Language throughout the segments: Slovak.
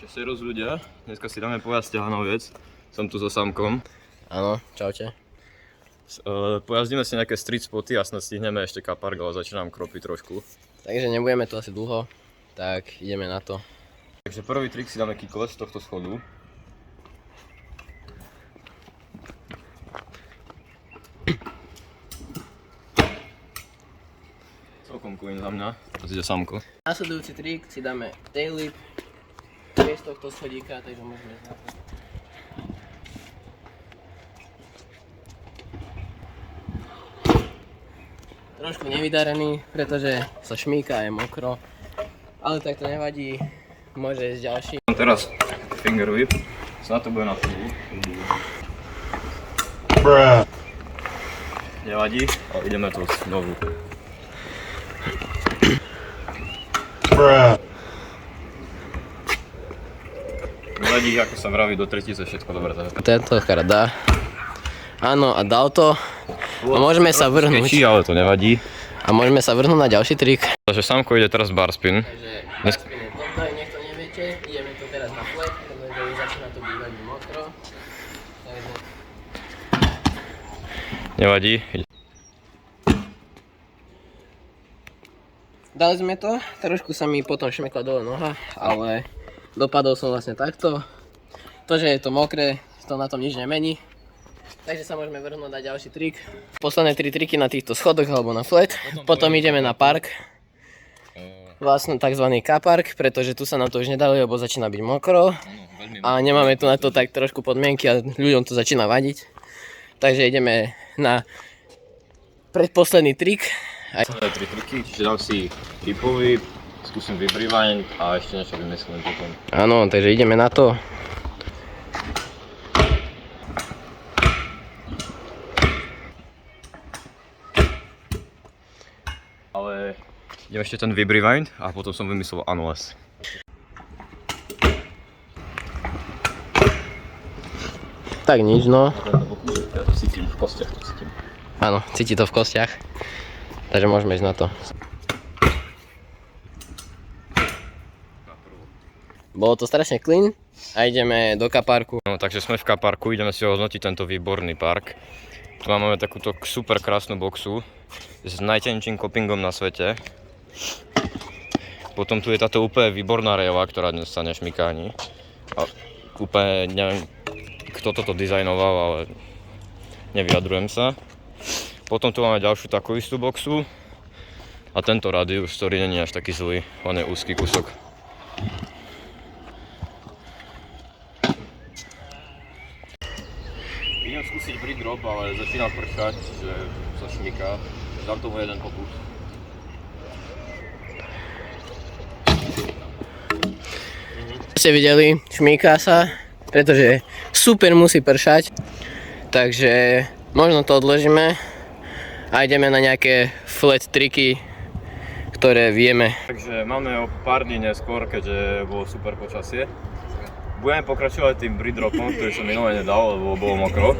Servus ľudia, dneska si dáme pojazd Ťahanoviec, som tu so Samkom. Áno, čaute. Pojazdíme si nejaké street spoty a snad stihneme ešte Car Park, ale začínam kropiť trošku. Takže nebudeme tu asi dlho, tak ideme na to. Takže prvý trik si dáme kickles z tohto schodu. Celkom cool za mňa, teraz ide Samko. Nasledujúci trik si dáme tail whip z tohto schodíka, takže môžeme ísť na to. Trošku nevydarený, pretože sa šmíka a je mokro, ale tak to nevadí, môže ísť ďalší. Teraz finger whip, snad to bude na prvú. Nevadí, ale ideme to znovu. Nevadí, ako sa vraví, do tretice všetko dobre. Tentokrát dá. Áno, a dal to. A môžeme sa vrhnúť. Sketchy, ale to nevadí. A môžeme sa vrhnúť na ďalší trik. Takže Samko ide teraz bar spin. Takže bar spin je toto, nech to neviete. Ideme tu teraz na flat, pretože už začína to byť veľmi mokro. Takže... Nevadí. Dali sme to, trošku sa mi potom šmekla dole noha, ale dopadol som vlastne takto. To, že je to mokré, to na tom nič nemení. Takže sa môžeme vrhnúť na ďalší trik. Posledné 3 triky na týchto schodoch alebo na flat. Potom ideme na park. Vlastne tzv. Car Park, pretože tu sa nám to už nedalo, lebo začína byť mokro. A nemáme tu na to tak trošku podmienky a ľuďom to začína vadiť. Takže ideme na predposledný trik. 3 triky, čiže dám si hipový, skúsim vybrývať a ešte niečo vymyslím potom. Áno, takže ideme na to. Ale idem ešte ten vybrývať a potom som vymyslel unless. Tak nič, no. Ja to cítim v kostiach, to cítim. Áno, cíti to v kostiach. Takže môžeme ísť na to. Bolo to strašne clean a ideme do Car Parku. No, takže sme v Car Parku, ideme si ohodnotiť tento výborný park. Tu máme takúto super krásnu boxu s najtenčím kopingom na svete. Potom tu je táto úplne výborná rejova, ktorá dnes sa nešmyká ani. A úplne neviem, kto toto dizajnoval, ale nevyjadrujem sa. Potom tu máme ďalšiu takú istú boxu a tento radius, ktorý nie je až taký zlý, on je úzky kúsok. Idem skúsiť bridge drop, ale začína pršať, že sa šmyká. Dám tomu jeden pokus. Ste videli, šmíká sa, pretože super musí pršať, takže možno to odložíme a ideme na nejaké flat triky, ktoré vieme. Takže máme o pár dní neskôr, keďže bolo super počasie. Budeme pokračovať tým bridge dropom, ktorý som minulé nedal, lebo bolo mokro.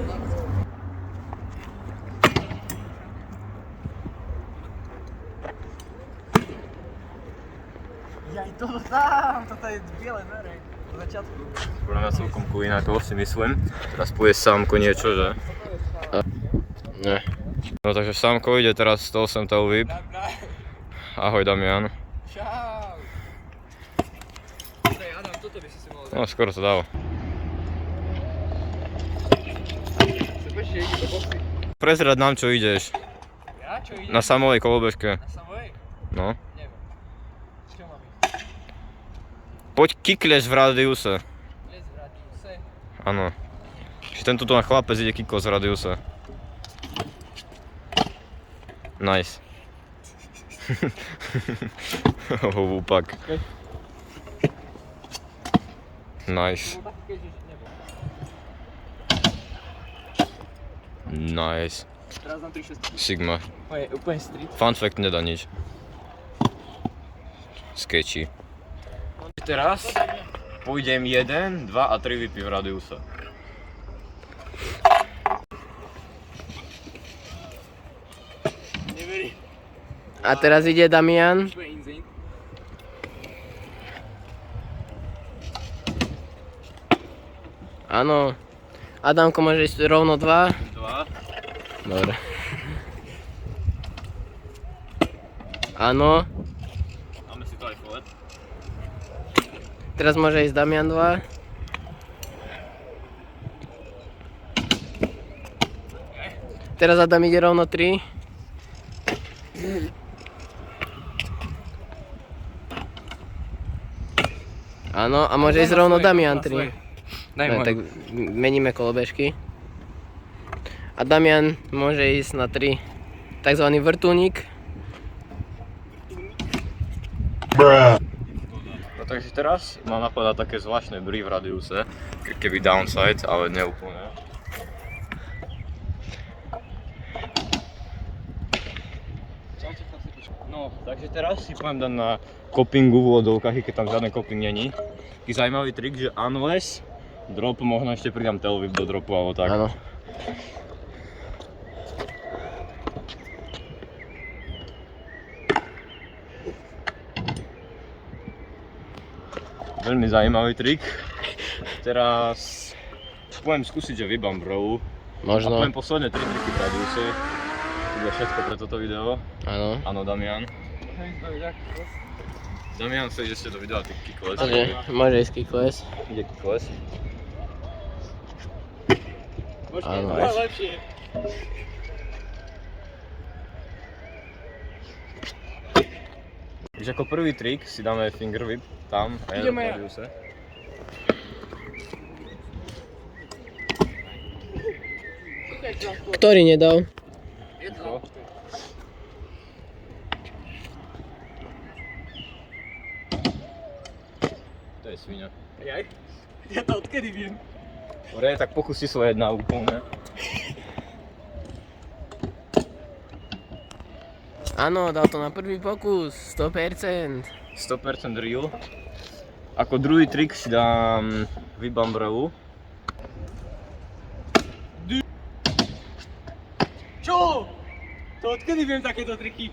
Jaj, toto tam, toto je biele dvere, do začiatku. Podľa mňa celkom cool inako, si myslím. Teraz pôjde Samko niečo, že? Ne. No takže Samko ide teraz 108 tail whip. Ahoj Damian. Čau. Adam, toto by si mohol dať. No skoro to dalo. Počkej, ide do boxy. Prezrať nám, čo ideš. Ja? Čo ide? Na samovej kolobežke. Na samej? No. Neviem. Čo mám ísť? Poď kikľeš v radiuse. Les v radiuse. Áno. Že tento tu na chlapec ide kiklo z radiuse. Nice. Hlúpak. Nice. Nice. Teraz dám 3-6. Sigma. Úplne street. Fun fact nedá nič. Sketchy. Teraz pôjdem 1, 2 a 3 vypí v radiuse. Neverím. A teraz ide Damian. Úplne insane. Áno. Adamko, môže ísť rovno 2. 2. Dobre. Áno. Máme si to aj flet. Teraz môže ísť Damian 2. Teraz Adam ide rovno 3. Áno, a môže ísť rovno Damian 3. Daj No, tak meníme kolobežky. A Damian môže ísť na 3. Takzvaný vrtuľník. No takže teraz mám napadať také zvláštne bry v radiuse, keby downside, ale neúplne. No, takže teraz si poviem dať na copingu v úvodovkách, i keď tam žiadny coping není. Taký zaujímavý trik, že unless drop, možno ešte pridám tail whip do dropu alebo tak. Áno. Veľmi zaujímavý trik. Teraz poviem skúsiť, že vybám brow. A Možno. poviem posledné 3 triky v radiuse. To bude všetko pre toto video. Áno. Áno, Damian. Damian, chceš, že ste to video a ty kikles. Takže môže ísť kickless. Ide kikles. Áno. lepšie. Takže ako prvý trik si dáme finger whip tam a ja v Ideme. radiuse. Ktorý nedal? Ticho. To je sviňa. Jaj. Ja to odkedy viem. Dobre, tak pokusí sa jedna úplne. Áno, dal to na prvý pokus. 100%. 100% real. Ako druhý trik si dám vybám brevu. Čo? To odkedy viem takéto triky?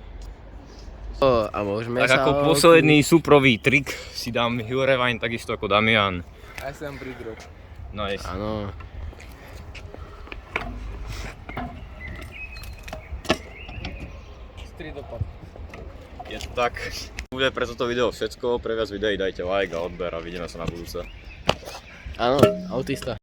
A môžeme Tak sa... ako posledný suprový trik si dám Hill Rewind takisto ako Damian. A ja som pridrop. Nice. Áno. Strý dopad. Je to tak. Bude pre toto video všetko. Pre viac videí dajte like a odber a vidíme sa na budúce. Áno, autista.